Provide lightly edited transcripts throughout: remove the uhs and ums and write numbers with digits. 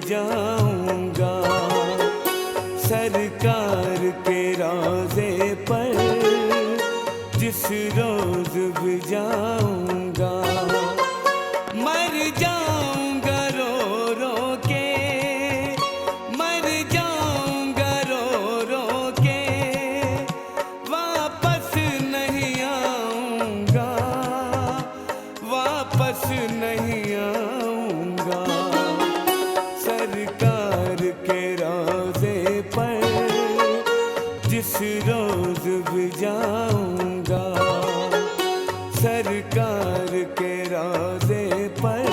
जाऊंगा, सरकार के रोज़े पर जिस रोज़ भी जाऊंगा। मर जाऊंगा रो रो के, मर जाऊंगा रो रो के, वापस नहीं आऊंगा, वापस नहीं आऊंगा। सरकार के रोज़े पर जिस रोज़ भी जाऊंगा, सरकार के रोज़े पर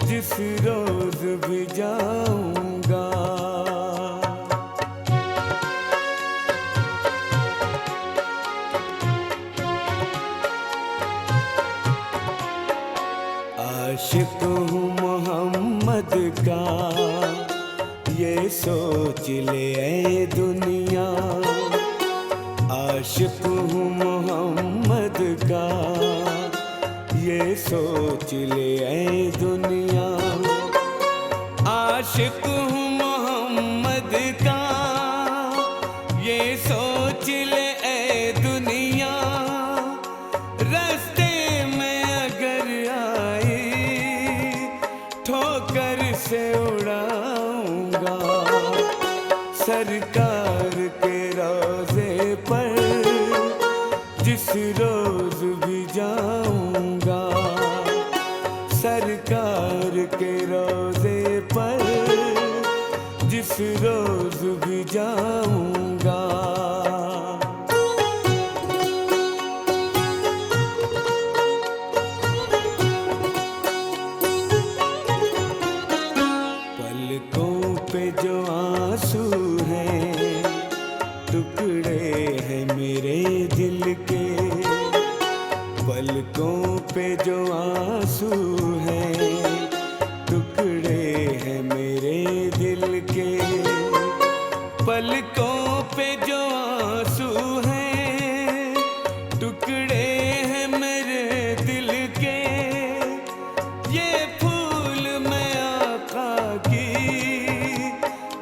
जिस रोज़ भी जाऊंगा। आशिक हूँ मोहम्मद का, ये सोच ले ऐ दुनिया। आशिक हूँ मोहम्मद का, ये सोच ले ऐ दुनिया। आशिक हूँ मोहम्मद का, ये सोच ले ऐ दुनिया। रास्ते में अगर आई ठोकर से उड़ाऊंगा, सरकार के रोज़े पर जिस रोज़ भी जाऊंगा, सरकार के रोज़े पर जिस रोज़ भी जाऊंगा। पलकों पे जो आंसू हैं, टुकड़े हैं मेरे दिल के। पलकों पे जो आंसू हैं, टुकड़े हैं मेरे दिल के। पलकों पे जो आंसू हैं, टुकड़े हैं मेरे दिल के। ये फूल मैं आका की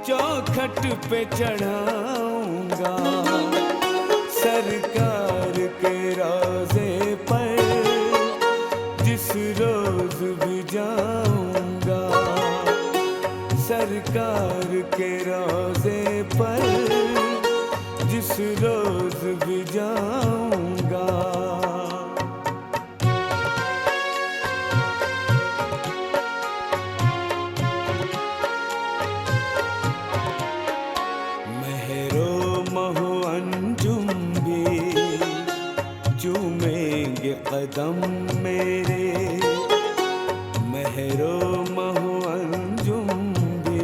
चौखट पे चढ़ाऊंगा, सरकार के रोज़े पर जिस रोज़ भी जाऊंगा, सरकार के रोज़े पर जिस रोज़ भी जाऊंगा। महरो महु अंजुम भी चूमेंगे कदम मेरे। महरो महु अंजुम भी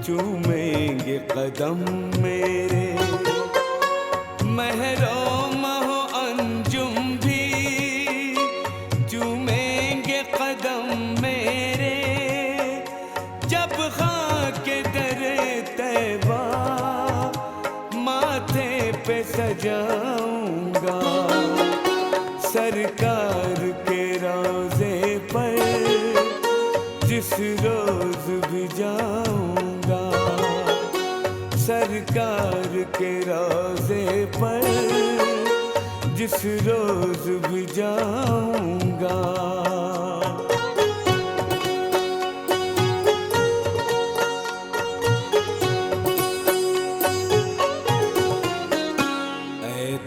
चूमेंगे कदम मेरे। महरो महु अंजुम भी चूमेंगे कदम मेरे। जब खाके दरे तैबा माथे पे सजाऊंगा, सरकार के रोज़े पर जिस रोज़ भी जाऊंगा, सरकार के रोज़े पर जिस रोज़ भी जाऊंगा।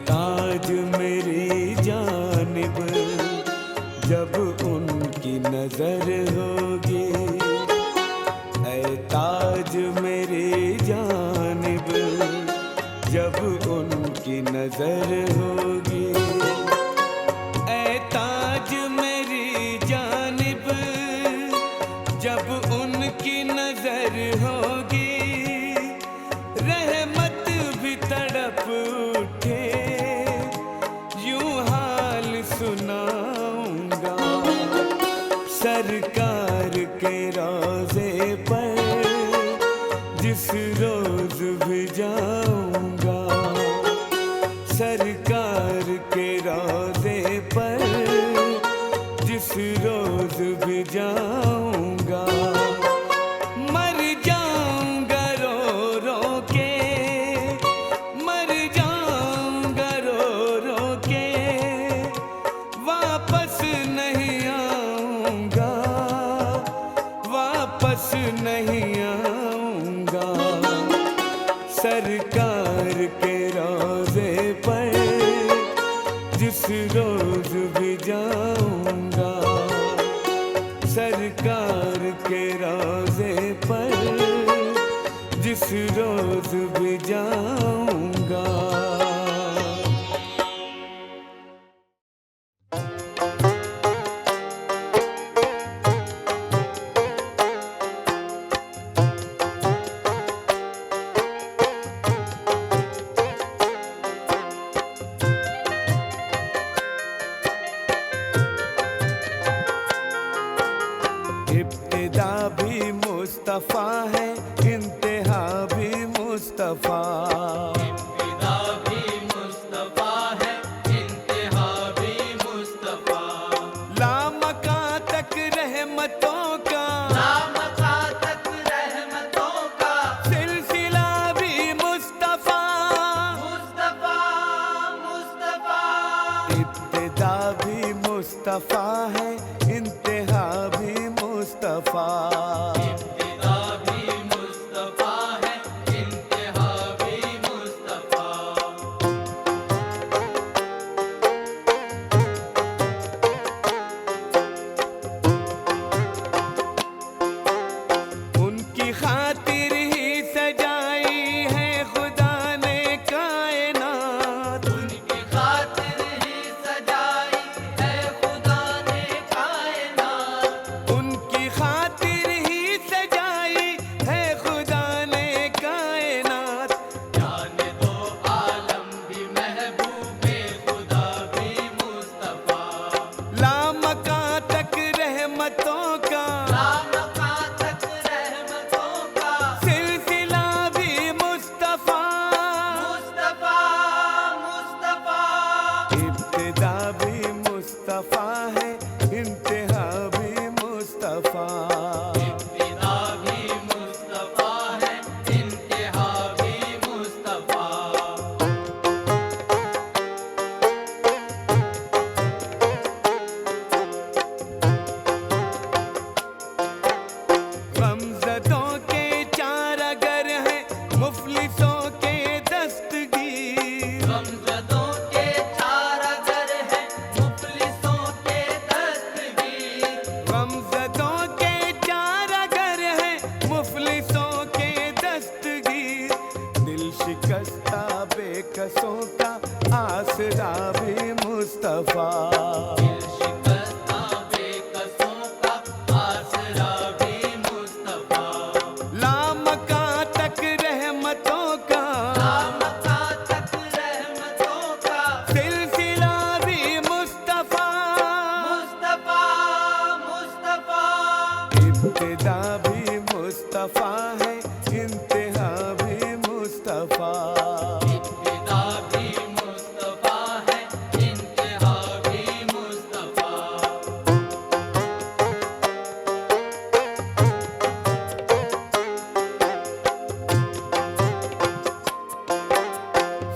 ताज मेरी जानिब जब उनकी नजर होगी, ऐ ताज मेरी जानिब जब उनकी नजर होगी। ऐ ताज मेरी जानिब जब उनकी नजर होगी। रहमत भी तड़प उठे यूं हाल सुनाऊंगा, सरकार के रोज़े पर जिस रोज़ भी जाऊंगा, सरकार के रोज़े पर जिस रोज़ भी जाऊंगा। वापस नहीं आऊंगा। सरकार के रोज़े पर जिस रोज भी जाऊंगा, सरकार के रोज़े पर जिस रोज भी जाऊंगा। इब्तिदा भी मुस्तफा है, इंतहा भी मुस्तफा। इब्तिदा भी मुस्तफा है, इंतहा भी मुस्तफा। लामका तक रहमतों का, लामका तक रहमतों का सिलसिला भी मुस्तफा। मुस्तफा मुस्तफा। इब्तिदा भी मुस्तफा है, इंतहा भी मुस्तफा। इब्तिदा भी मुस्तफा है, इंतहा भी मुस्तफा। उनकी खातिर ही सजाई है खुदा ने कायनात। उनकी खातिर ही सजाई है खुदा ने कायनात। उनकी खातिर ही सजाई है खुदा ने कायनात। जाने दो आलम भी महबूबे खुदा भी मुस्तफा। लामका तक रहमतों का, लामका तक रहमतों का सिलसिला भी मुस्तफा। मुस्तफा मुस्तफा। इब्तिदा भी मुस्तफा है, इंतहा भी मुस्तफा। इब्तिदा भी मुस्तफा है, इंतहा भी मुस्तफा। गमज़दों के चार अगर हैं, मुफलिसों के दस्तगीर। गमज़दों के चार अगर हैं, मुफलिसों के दस्तगीर। गमज़दों के चार अगर हैं, मुफलिसों के दस्तगीर। दिल शिकस्ता बेकसों का आसरा भी मुस्तफा। दिल शिकस्ता बेकसों का आसरा भी मुस्तफा। लामका तक रहमतों का, लामका तक रहमतों का सिलसिला भी मुस्तफा। मुस्तफा मुस्तफा। इब्तिदा भी मुस्तफा है, इंतहा भी मुस्तफा। इब्तिदा भी मुस्तफा है, इंतहा भी मुस्तफा।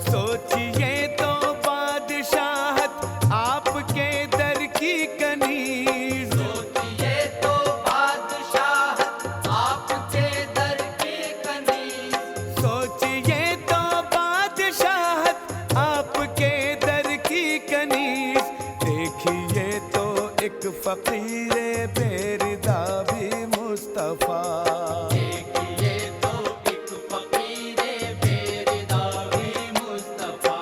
सोचिए तो बादशाहत आपके दर की कनीज। सोचिए तो बादशाहत आपके दर की कनीज। सोचिए तो बादशाहत आपके दर की कनीज। देखिए तो एक फकीरे बेरिदा भी मुस्तफा। देखिए तो एक फकीरे बेरिदा भी मुस्तफा।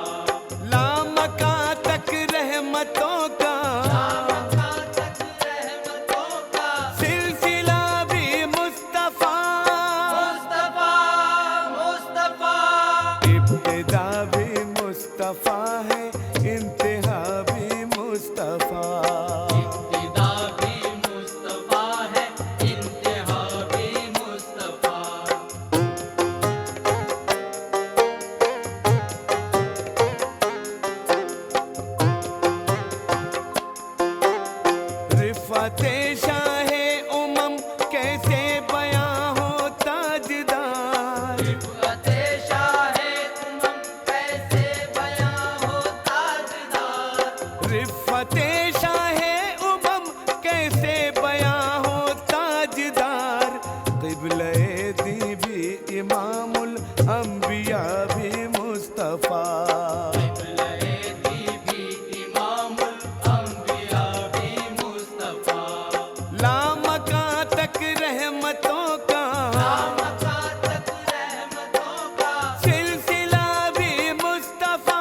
लामका तक रहमतों का, लामका तक रहमतों का सिलसिला भी मुस्तफा। मुस्तफा मुस्तफा। इब्तिदा भी मुस्तफा है, इंतहा भी मुस्तफा। इब्तिदा भी मुस्तफा है, इंतहा भी मुस्तफा। किबले दी भी इमामुल अंबिया भी मुस्तफा। लामका तक रहमतों का सिलसिला भी मुस्तफा।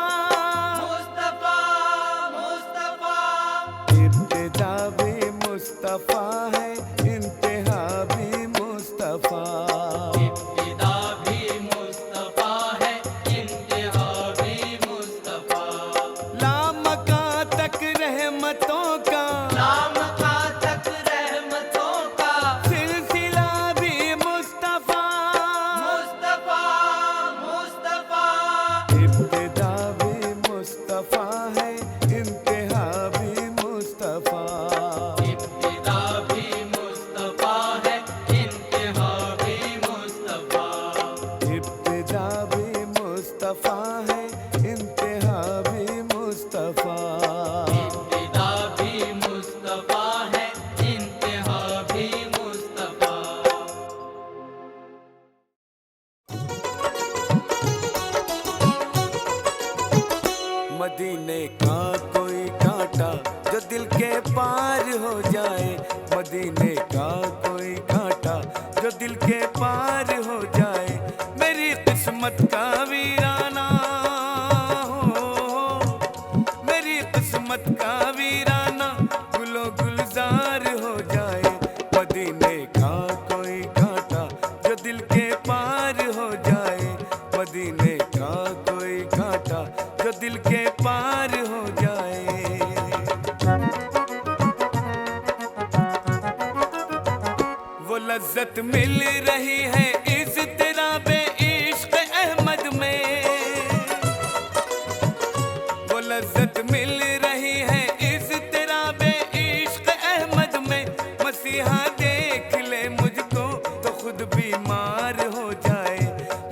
इब्तिदा भी मुस्तफा है, इंतहा भी मुस्तफा। लामका तक रहमतों का सिलसिला भी मुस्तफा। इब्तिदा भी मुस्तफा है, इंतहा भी मुस्तफा। इब्तिदा भी मुस्तफा है, इंतहा भी मुस्तफा। मदीने का कोई कांटा जो दिल के पार हो जाए, मदीने का कोई कांटा जो दिल के पार हो जाए। मेरी किस्मत का वीराना हो, मेरी किस्मत का वीराना गुलो गुलजार हो जाए। मदीने का कोई कांटा जो दिल के पार हो जाए, मदीने का कोई कांटा जो दिल के पार हो जाए। वो लज्जत मिल रही है इस तेरा बे इश्क अहमद में, वो लज्जत मिल रही है इस तेरा बे इश्क अहमद में। मसीहा देख ले मुझको तो खुद बीमार हो जाए,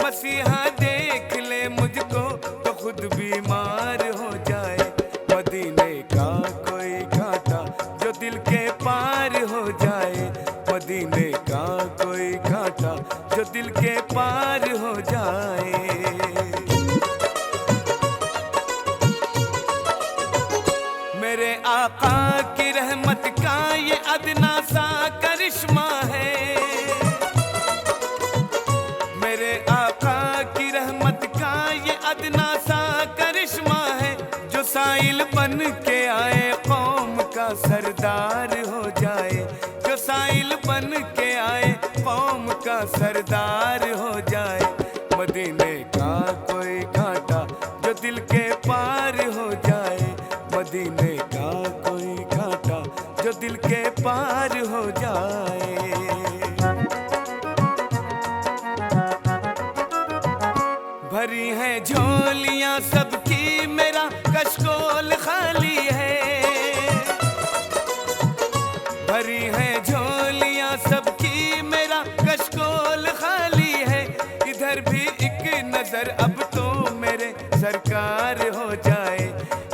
मसीहा देख ले मुझको तो खुद बीमार हो जाए। मदीने का कोई कांटा जो दिल के पार हो जाए, मदीने का कोई कांटा जो दिल के पार हो जाए। मेरे आका की रहमत का ये अदना सा करिश्मा है, मेरे आका की रहमत का ये अदना सा करिश्मा है। जो साइल बन के आए कौम का सरदार हो जाए, जो साइल बन के आए कौम का सरदार हो जाए। मदीने का कोई कांटा जो दिल के पार हो जाए, मदीने का कोई कांटा जो दिल के पार हो जाए। भरी हैं झोलियां सबकी, मेरा कशकोल खाली है। भरी हैं झोलियां सबकी, मेरा कशकोल खाली है। इधर भी एक नजर अब तो मेरे सरकार हो जाए,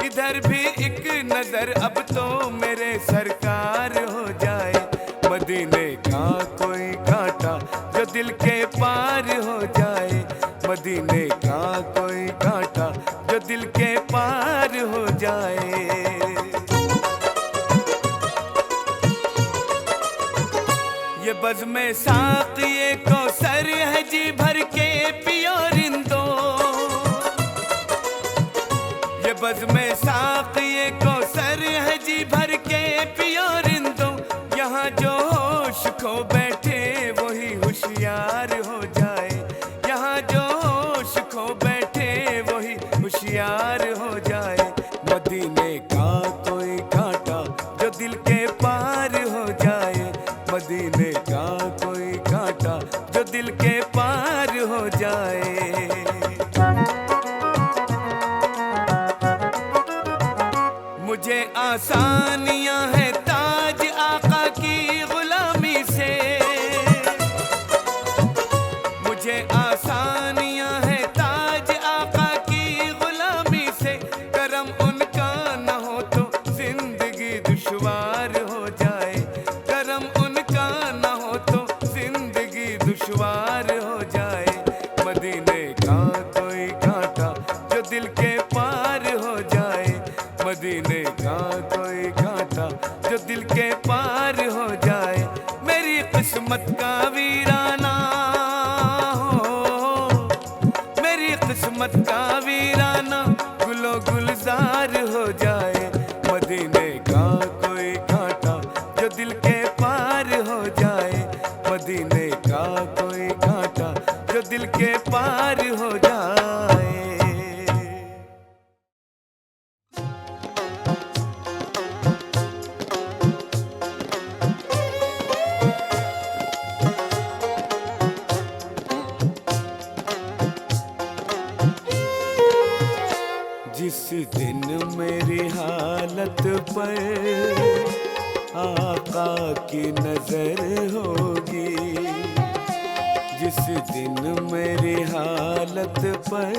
इधर भी एक नजर अब तो मेरे सरकार हो जाए। मदीने का कोई कांटा जो दिल के पार हो जाए, मदीने का कोई कांटा जो दिल के पार हो जाए। ये बज़ में साक़िए कौसर है जी भर के पियो रिंदो, ये बज़ में साक़िए कौसर है जी भर के पियो रिंदो। यहाँ जो होश खो बैठे वही होशियार हो जाए, यहाँ जो होश खो बैठे वही होशियार हो जाए। मदीने का कोई कांटा जो दिल के पार हो जाए, मदीने का कोई कांटा जो दिल के पार हो जाए। मुझे आसानियां हैं ताज आका की गुलामी से, मुझे आसानियां हैं ताज आका की गुलामी से। करम उनका न हो तो जिंदगी दुश्वार हो जाए, करम उनका न हो तो जिंदगी दुश्वार हो जाए, मदीने का कोई कांटा जो दिल के पार हो जाए, मदीने का कोई कांटा जो दिल के पार हो जाए। मेरी किस्मत का वीराना हो, मेरी किस्मत का वीराना गुलो गुलजार हो जाए, मदीने का कोई कांटा जो दिल के पार हो जाए, मदीने का कोई कांटा जो दिल के पार हो जाए। जिस दिन मेरी हालत पर आका की नजर होगी, जिस दिन मेरी हालत पर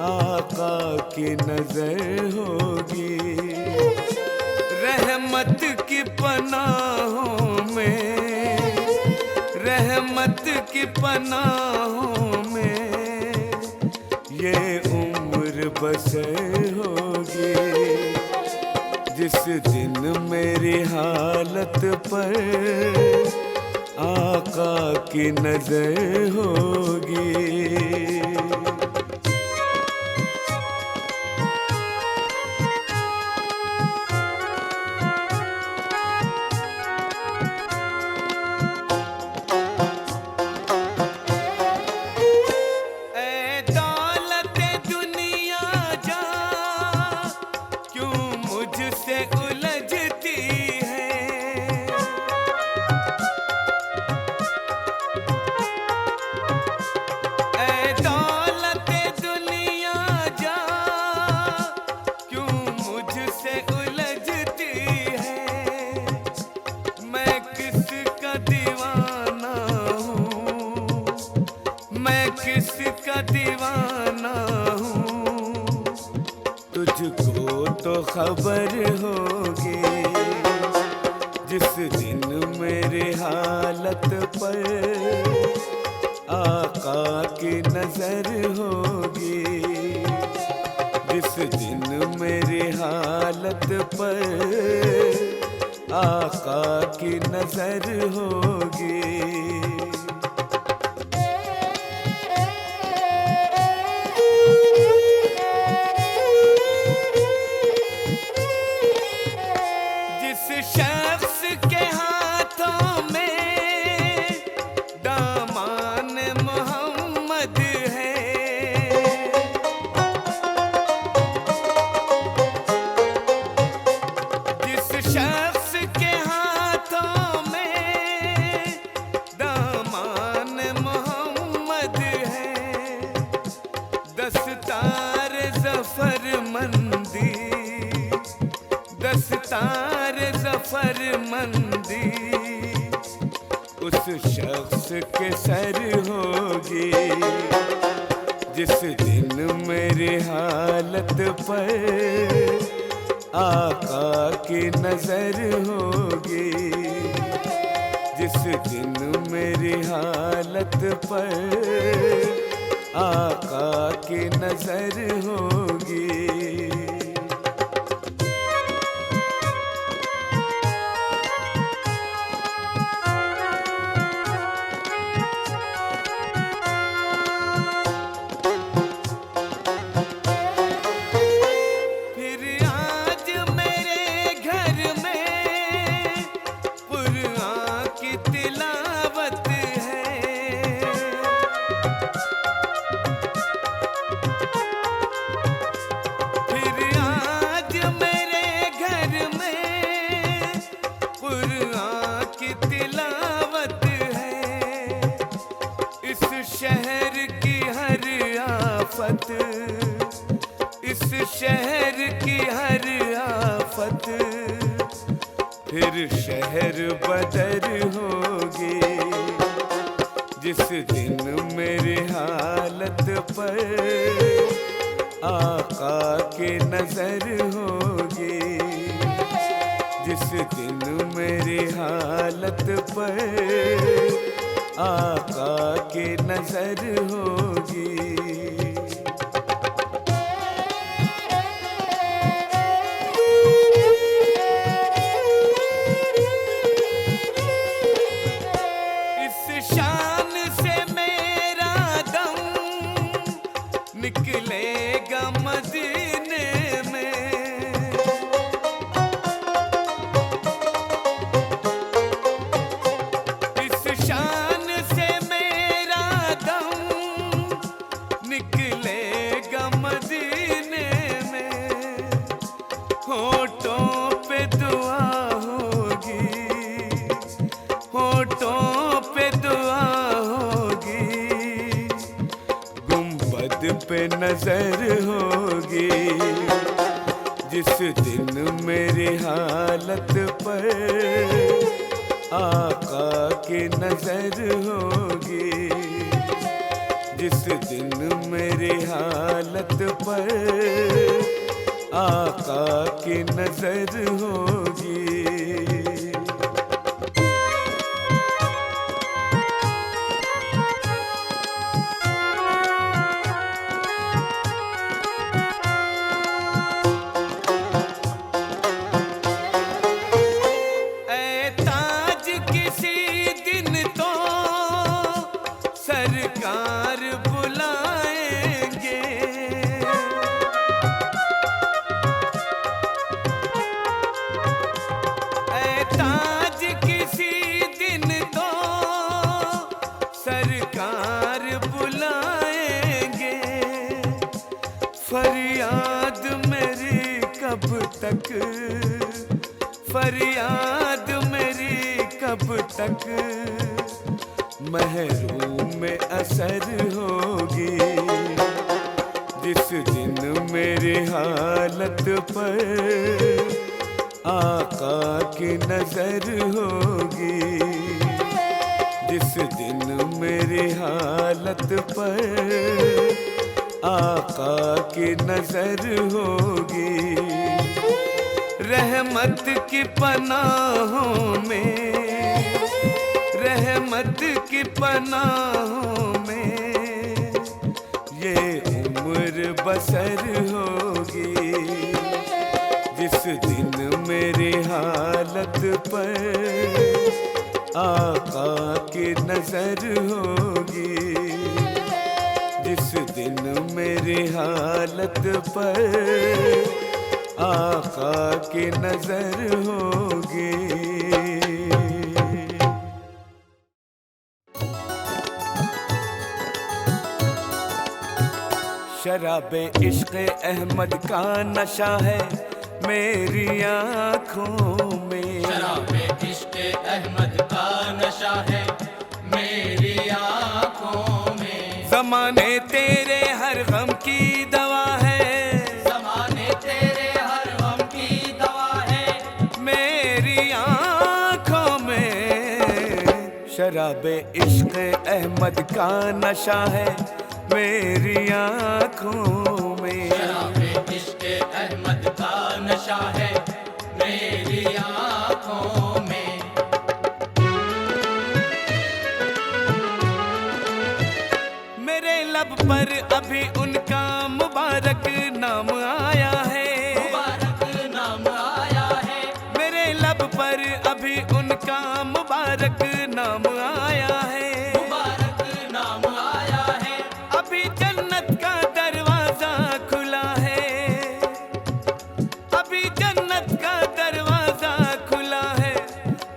आका की नजर होगी, रहमत की पनाहों में, रहमत की पनाहों में ये उम्र बसर होगी। जिस दिन मेरी हालत पर आका की नजर होगी। किसका दीवाना हूँ, तुझको तो खबर होगी। जिस दिन मेरी हालत पर आका की नजर होगी, जिस दिन मेरी हालत पर आका की नजर होगी। शख्स के हाथों में दामान मोहम्मद है, जिस शख्स के हाथों में दामान मोहम्मद है, दस्तार ज़फ़र मंदी, दस्तार ज़फ़र मंदी उस शख्स के सर होगी। जिस दिन मेरी हालत पर आका की नजर होगी, जिस दिन मेरी हालत पर आका की नजर होगी। इस शहर की हर आफत फिर शहर बदर होगी। जिस दिन मेरी हालत पर आका की नजर होगी, जिस दिन मेरी हालत पर आका की नजर होगी। इस शान से मेरा दम निकलेगा मदीने में। इस शान से मेरा दम निकलेगा मदीने में। होठों पे दुआ होगी, होठों पे दुआ होगी, गुंबद पे नजर होगी। जिस दिन मेरी हालत पर आका की नजर होगी, जिस दिन मेरी हालत पर आका की नजर होगी। ऐ ताज किसी दिन तो सरकार बुलाएंगे। ऐ ताज किसी दिन तो सरकार बुलाएंगे। फरियाद मेरी कब तक, फरियाद मेरी कब तक महरूम में असर होगी। जिस दिन मेरी हालत पर आका की नजर होगी, जिस दिन मेरी हालत पर आका की नजर होगी। रहमत की पनाहों में, रहमत की पनाहों में ये उम्र बसर होगी। जिस दिन मेरी हालत पर आका की नजर होगी, जिस दिन मेरी हालत पर आका की नजर होगी। शराबे इश्क़ अहमद का नशा है मेरी आँखों में। शराबे इश्क़ अहमद का नशा है मेरी आँखों में। ज़माने तेरे हर गम की दवा है, ज़माने तेरे हर गम की दवा है मेरी आँखों में। शराबे इश्क़ अहमद का नशा है मेरी आँखों में। शराबे इश्क़ अहमद का नशा है मेरी आँखों में। मेरे लब पर अभी उनका मुबारक नाम आया है, मुबारक नाम आया है। मेरे लब पर अभी उनका मुबारक नाम आया है। मुबारक नाम आया है। अभी जन्नत का दरवाजा खुला है, अभी जन्नत का दरवाजा खुला है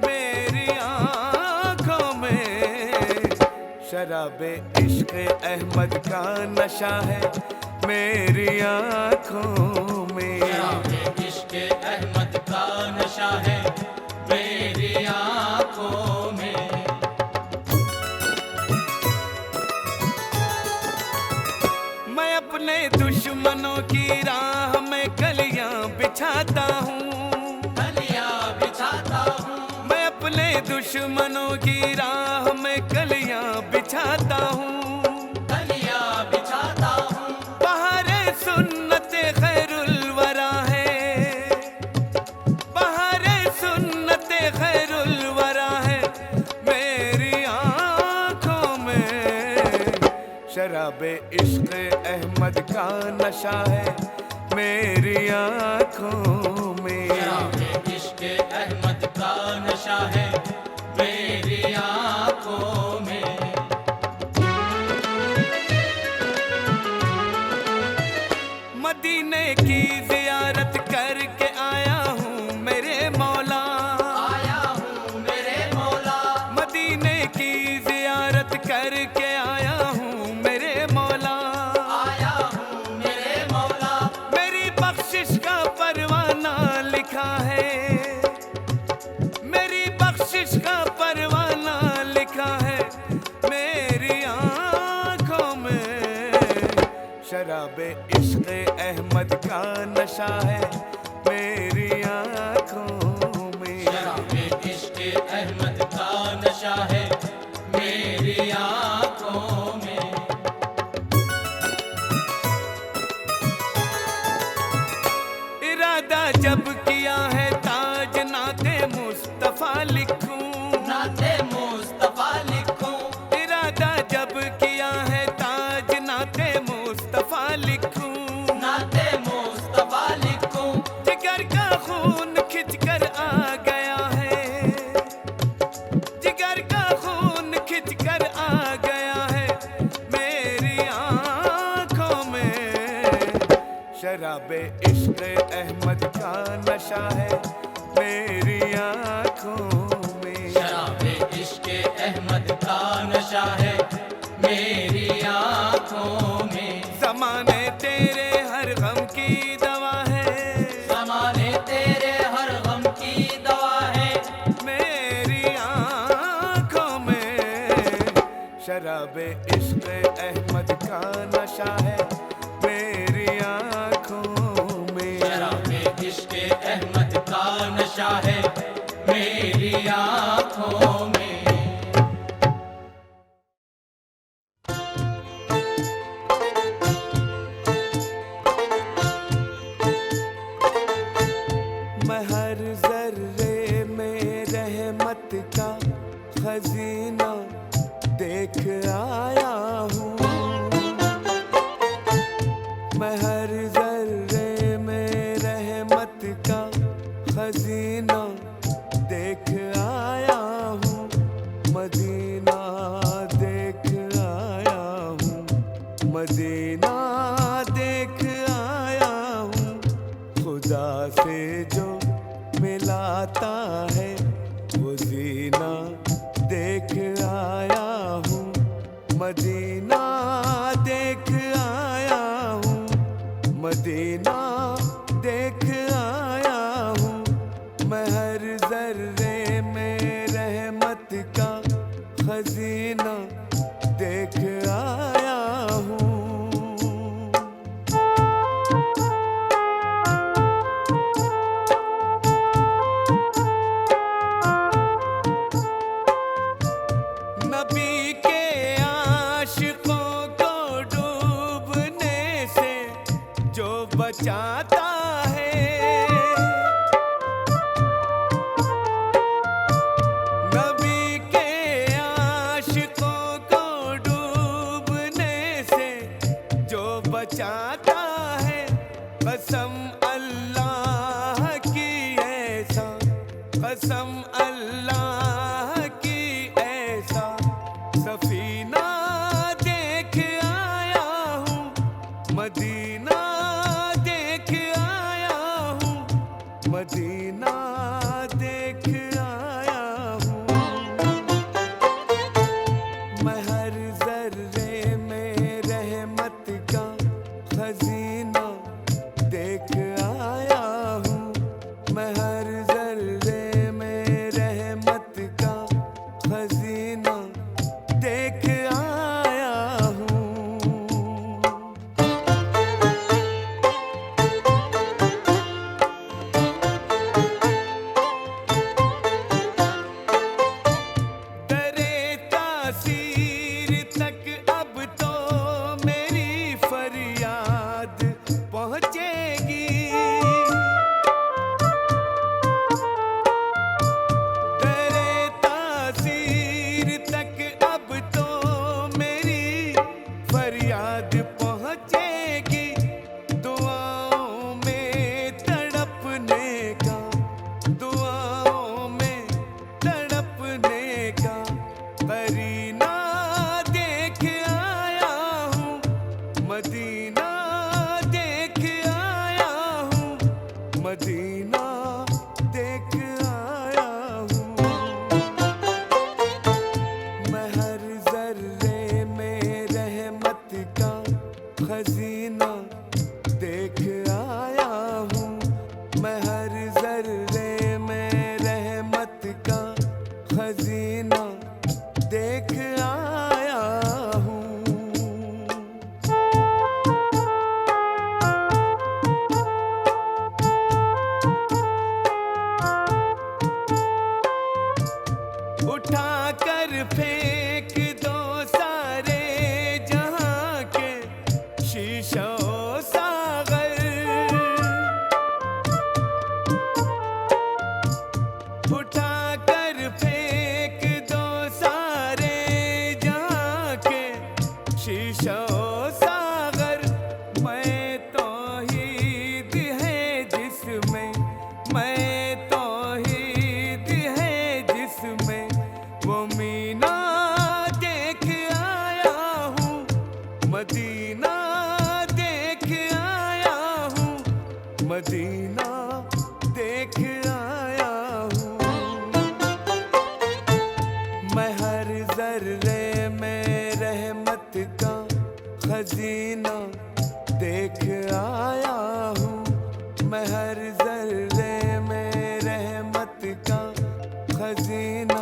मेरी आँखों में। शराबे इश्क़ अहमद का नशा है मेरी आँखों में। शराबे इश्क़ अहमद का नशा है मेरी आँखों में। मैं अपने दुश्मनों की राह में कलियां बिछाता हूँ, कलियां बिछाता हूँ। मैं अपने दुश्मनों की राह में कलियां बिछाता हूँ। कलियां बिछाता हूँ। बहारे सुन्नत खैरुल वरा है, बहारे सुन्नत खैरुल वरा है मेरी आँखों शराबे इश्क अहमद का नशा है मेरी आँखों में। शराबे इश्क अहमद का नशा है मेरी आँखों में। मदीने की ज़ियारत करके आया हूँ मेरे मौला, आया हूँ मेरे मौला। मदीने की ज़ियारत करके आया हूँ मेरे मौला, आया हूँ मेरे मौला। मेरी बख्शिश का परवाना लिखा है, मेरी बख्शिश का परवाना लिखा है मेरी आँखों में। शराबे इश्क अहमद का नशा है मेरी आँखों में। शराबे इश्क अहमद का नशा है मेरी आँखों में। इरादा जब किया है ताज नाते मुस्तफा लिखूं, नाते मुस्तफा लिखूं। इरादा जब किया है ताज नाते मुस्तफा लिखूं, नाते मुस्तफा लिखूं। जिगर का खून खिंच कर आ गया है, जिगर का खून खिंच कर आ गया है मेरी आँखों में। शराबे इश्क अहमद का नशा है मेरी आँखों में। शराबे इश्क अहमद का नशा है मेरी आँखों में। ज़माने तेरे हर गम की दवा है, ज़माने तेरे हर गम की दवा है मेरी आँखों में। शराबे इश्क अहमद का नशा है मेरी आँखों में। शराबे इश्क अहमद का नशा है मेरी आँखों में। मैं हर जर्रे में रहमत का खजीना देख आया हूँ, मैं हर जर्रे में रहमत का खजीना देख आया हूँ, मदीना देख आया हूँ, मदीना देख आया हूँ। खुदा से जो मिलाता है वो जीना देख आया हूँ, मदीना देख आया हूँ, मदीना देख आया हूँ। मैं हर जर्रे में रहमत का खजीना देख आया हूँ। नबी के आशिकों को डूबने से जो बचाता है, नबी के आशिकों को डूबने से जो बचाता है, कसम अल्लाह की ऐसा, कसम अल्लाह की ऐसा सफीना देख आया हूँ, मदीना देख आया हूँ, मदीना देख आया हूँ। मैं हर जर्रे में रहमत का खजीना देख आया हूँ, मैं हर जर्रे में रहमत का खजीना देख आया हूँ। दरे तासीर तक अब तो मेरी फरियाद पहुँचेगी, दरे तासीर तक अब तो मेरी फरियाद देख आया हूँ। उठा कर फेंक दो सारे जहां के शीशो सागर, उठा कर फेंक दो सारे जहां के शीशो सागर। मैं तौहीद है जिसमें, मैं तौहीद है जिसमें, वो मीना देख आया हूँ, मदीना देख आया हूँ, मदीना देख आया हूँ। मैं हर जर्रे में रहमत का खजीना देख आया हूँ, मैं हर जर्रे में रहमत का खजीना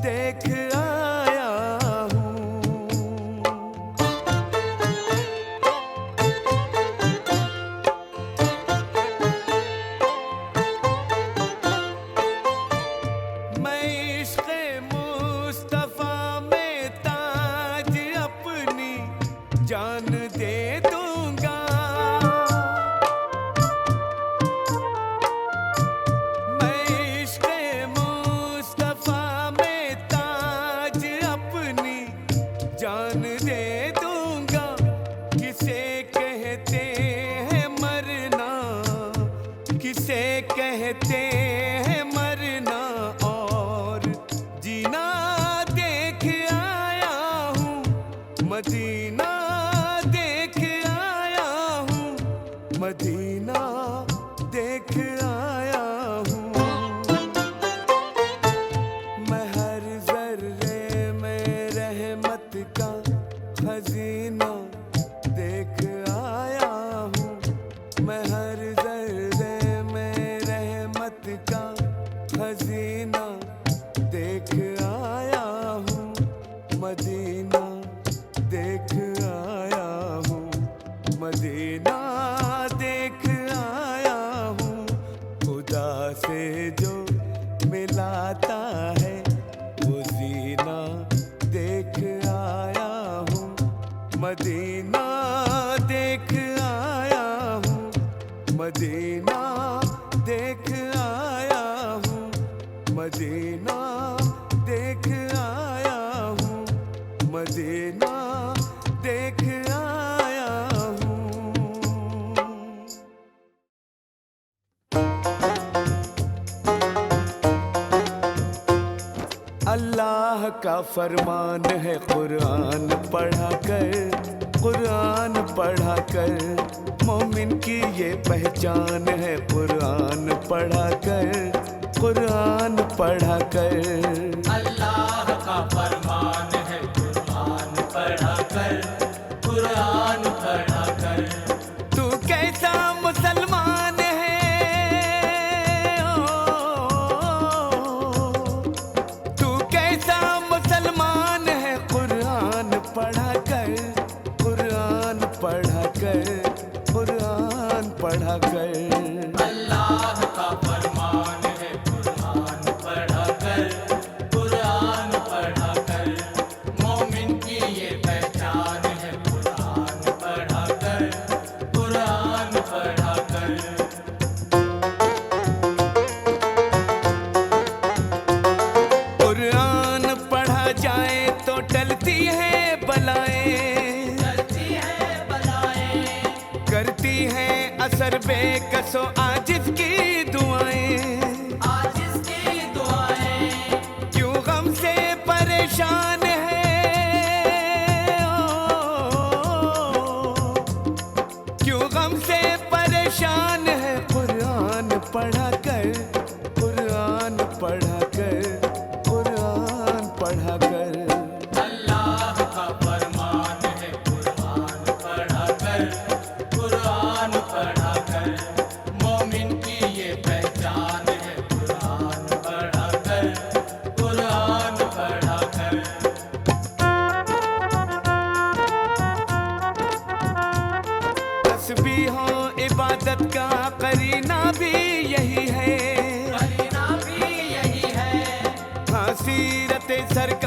देख आया हूँ। मैं इश्क़े मुस्तफ़ा में ताज अपनी जान दे दूंगा, मैं इश्क़े मुस्तफ़ा में ताज अपनी जान दे दूंगा। किसे कहते हैं मरना, किसे कहते हैं मरना, और जीना देख आया हूँ, मदीना देख आया हूँ, मदीना देख आया हूँ। मैं हर जर्रे में रहमत का खजीना देख आया हूँ, मैं हर जर्रे में रहमत का खजीना देख आया हूँ, मदीना देख आया हूँ, मदीना देख आया हूँ। खुदा से जो मिलाता है वो जीना देख आया हूँ, मदीना देख आया हूँ, मदीना देख आया हूँ, मदीना देख आया हूँ, मदीना देख आया हूँ। अल्लाह का फरमान है कुरान पढ़ा कर, कुरान पढ़ा कर, मोमिन की ये पहचान है कुरान पढ़ा कर, कुरान पढ़ा कर। अल्लाह का फरमान है कुरान पढ़ा कर, कुरान पढ़ा कर। तू कैसा मुसलमान है, तू कैसा मुसलमान है, कुरान पढ़ा कर, कुरान पढ़ा कर, कुरान पढ़ा कर। अल्लाह का फरमान है कुरान पढ़ा कर, कुरान पढ़ा कर, मोमिन की ये पहचान है कुरान पढ़ा कर, कुरान पढ़ा कर। कुरान पढ़ा जाए तो टलती है बलाएं, करती है बलाएं, करती है असर बेकसो आजिज़ की दुआएं। आजिज़ की दुआएं, क्यों गम से परेशान है, क्यों गम से परेशान है, कुरान पढ़ा कर, कुरान पढ़ा कर, कुरान पढ़ा कर। अल्लाह का फरमान है कुरान पढ़ा कर, कुरान पढ़ा कर,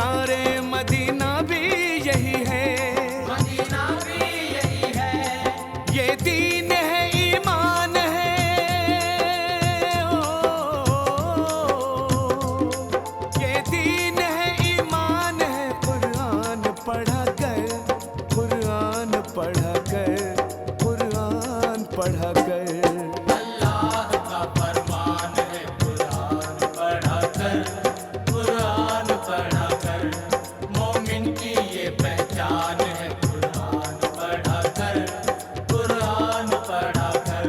सारे मदीना भी यही है, मदीना भी यही है। ये दीन है ईमान है, ओ, ये दीन है ईमान है। कुरान पढ़ा कर, कुरान पढ़ा कर, कुरान पढ़ा कर। अल्लाह का फरमान है कुरान पढ़ा कर, कुरान पढ़ा कर। मोमिन की ये पहचान है कुरान पढ़ा कर, कुरान पढ़ा कर।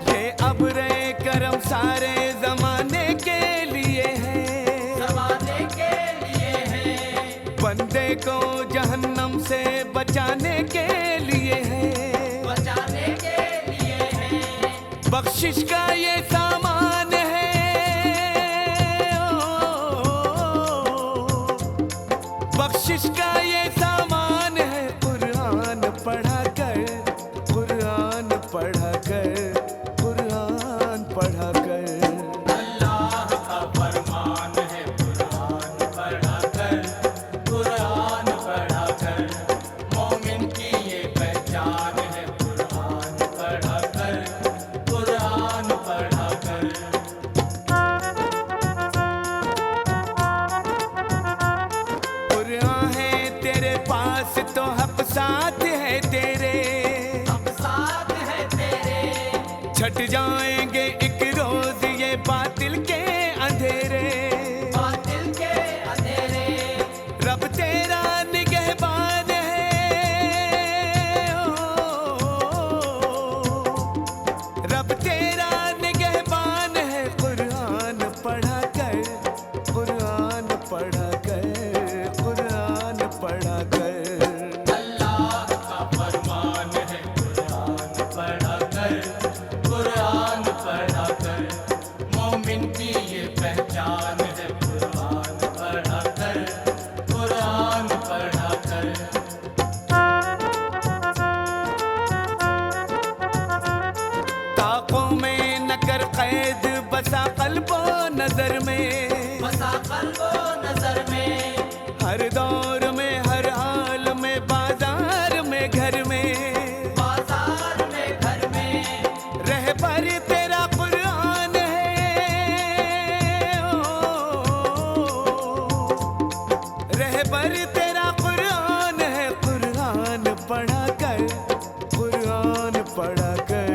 ये अब्रे करम सारे जमाने के लिए है, ज़माने के लिए है, बंदे को जहन्नम से बचाने के लिए है, बचाने के लिए है। बख्शिश का ये सामान है, ओ, बख्शिश का ये सामान है। कुरान पढ़ा कर, कुरान पढ़ा कर, कुरान पढ़ा कर। अल्लाह का फरमान है कुरान पढ़ा कर, कुरान पढ़ा कर। मोमिन की ये पहचान है कुरान पढ़ा कर, कुरान पढ़ा कर। कुरान है तेरे पास तो हक साथ है तेरे, हम साथ है तेरे, छट जाएंगे एक रोज ये बातिल के अंधेरे। बातिल के अंधेरे। रब तेरा निगहबान है, ओ, रब तेरा निगहबान है। कुरान पढ़ा कर, कुरान पढ़ा कर, कुरान पढ़ा कर। अल्लाह का फरमान है कुरान पढ़ा कर, कुरान पढ़ा कर। मोमिन की ये पहचान है कुरान पढ़ा कर, कुरान पढ़ा कर। ताकों में न कर कैद बसा कल्बो नजर में, बसा कल्बो नजर में, हर दौर में हर हाल में बाजार में घर में बाजार में घर में। रहबर तेरा कुरान है, ओ, रहबर तेरा कुरान है। कुरान पढ़ा कर, कुरान पढ़ा कर,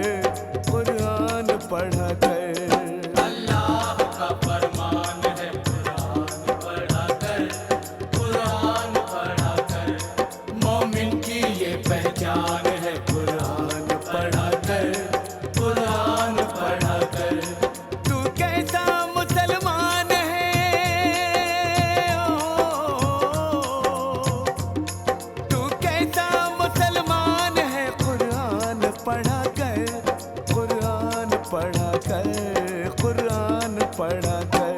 कुरान पढ़ा कर। अल्लाह का फरमान है कुरान पढ़ा कर, कुरान पढ़ा कर। मोमिन की ये पहचान है कुरान पढ़ा कर, कुरान पढ़ा कर। तू कैसा मुसलमान है, ओ, तू कैसा मुसलमान है। कुरान पढ़ा कर, कुरान पढ़ा कर, कुरान पढ़ा कर।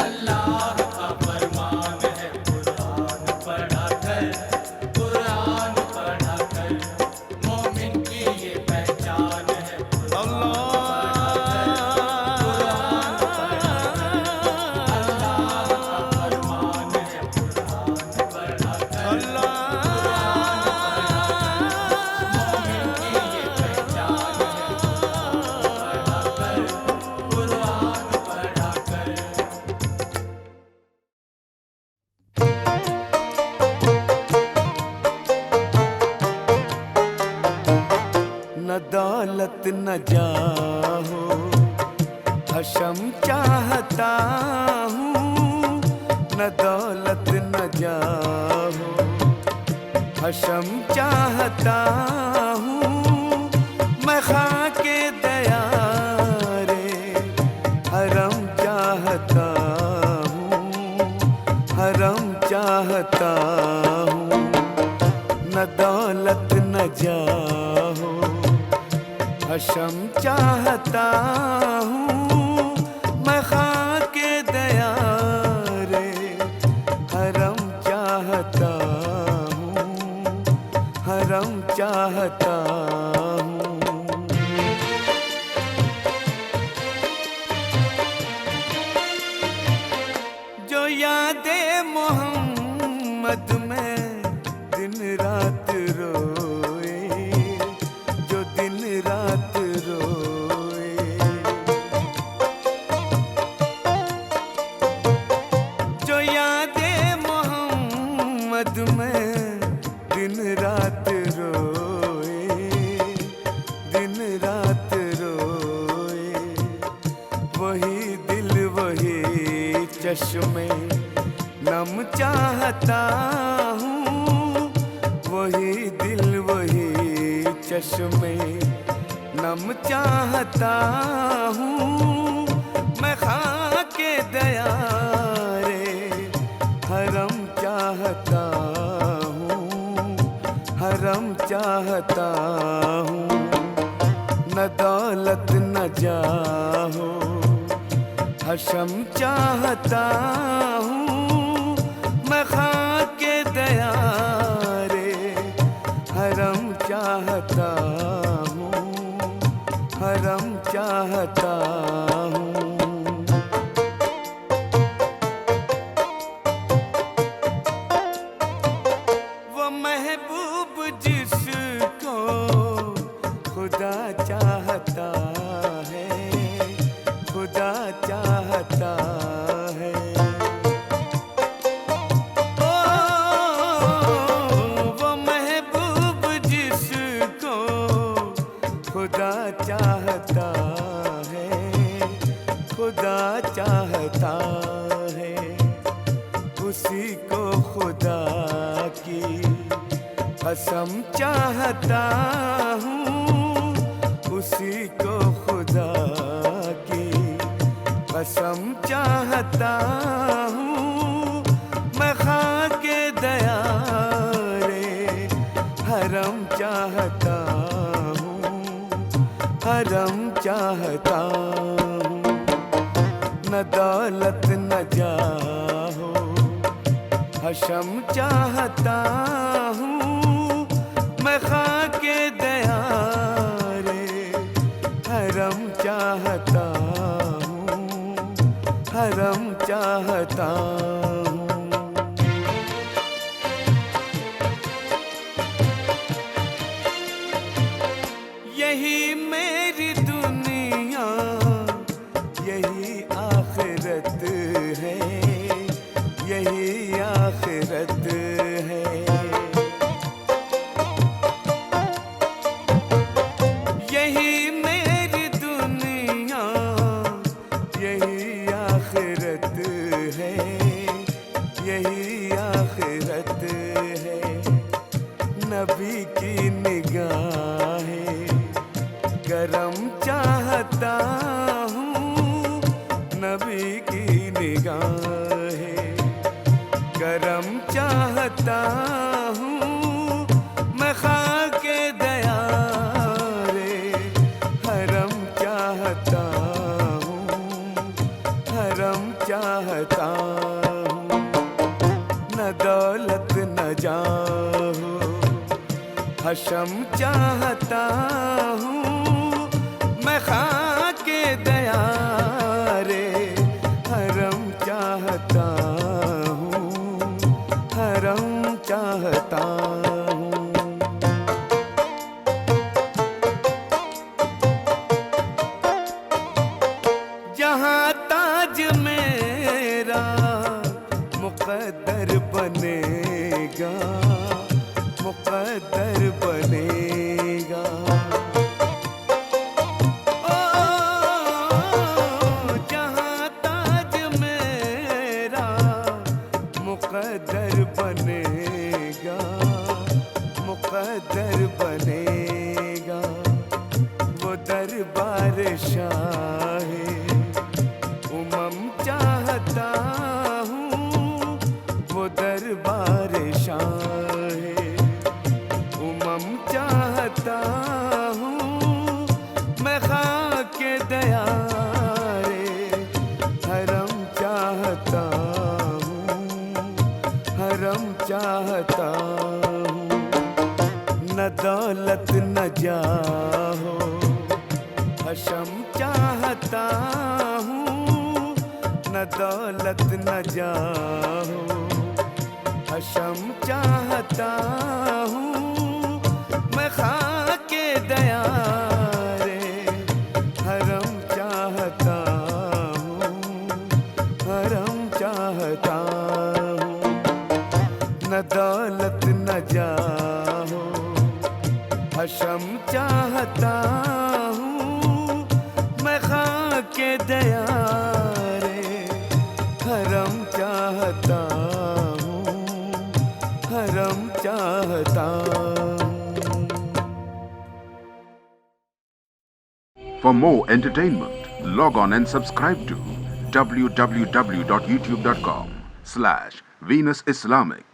अल्लाह का फरमान है कुरान पढ़ा कर, कुरान पढ़ा कर। मोमिन की ये पहचान है न दौलत न जाहो हशम चाहता हूँ, न दौलत न जाहो हशम चाहता हूँ। मैं खाके दया रे हरम चाहता हूँ, हरम चाहता हूँ। न दौलत न जाहो हशम चाहता हूँ। मैं खाके दया रे हरम चाहता हूँ, हरम चाहता हूँ। यादे मोहम्मद में दिन रात रोए, जो दिन रात रोए। जो यादे मोहम्मद में दिन रात रोए, दिन रात रोए। वही दिल वही चश्मे नम चाहता हूँ, वही दिल वही चश्मे नम चाहता हूँ। मैं खाके दया रे हरम चाहता हूँ, हरम चाहता हूँ। न दौलत न जाहो हशम चाहता हूँ। मैं खाके दया रे हरम चाहता हूँ, हरम चाहता हूँ। वो महबूब जिसको खुदा चाहता है, खुदा चाहता है। ओ वो महबूब जिसको खुदा चाहता है, खुदा चाहता है। उसी को खुदा की कसम चाहता हूँ, उसी को खुदा की कसम चाहता हूँ। मैं खाके दया रे हरम चाहता हूँ, हरम चाहता हूँ। न दौलत न जाहो हशम चाहता हूँ। मैं खाके दया रे हरम चाहता हूँ, हरम चाहता हूँ। यही मेरी दुनिया यही आखिरत है, यही आखिरत है। यही मेरी दुनिया यही आखिरत है, यही आखिरत है। नबी की निगाहें करम चाहता हूँ, नबी की निगाहें करम चाहता हूँ। मैं खाके दया रे हरम चाहता हूँ, हरम चाहता हूँ। न दौलत न जाहो हशम चाहता हूँ। मैं खाके दया रे हरम चाहता हूँ, हरम चाहता हूँ। जहाँ ताज मेरा मुक़द्दर बनेगा, मुक़द्दर बनेगा। ओ जहाँ ताज मेरा मुक़द्दर बनेगा, मुक़द्दर बनेगा। वो दरबार शाहे उमम चाहता हूँ, वो दरबार शाहे उमम चाहता हूँ। मैं खाके दया रे हरम चाहता हूँ, हरम चाहता हूँ। न दौलत न जाहो हशम चाहता हूँ, न न दौलत न जाहो, हशम चाहता हूँ मैं खाके दया रे, हरम चाहता हूँ, हरम चाहता हूँ। न दौलत न जाहो, हशम चाहता हूँ मैं खाके दया रे, हरम चाहता हूँ, हरम चाहता हूँ। For more entertainment, log on and subscribe to www.youtube.com/Venus Islamic.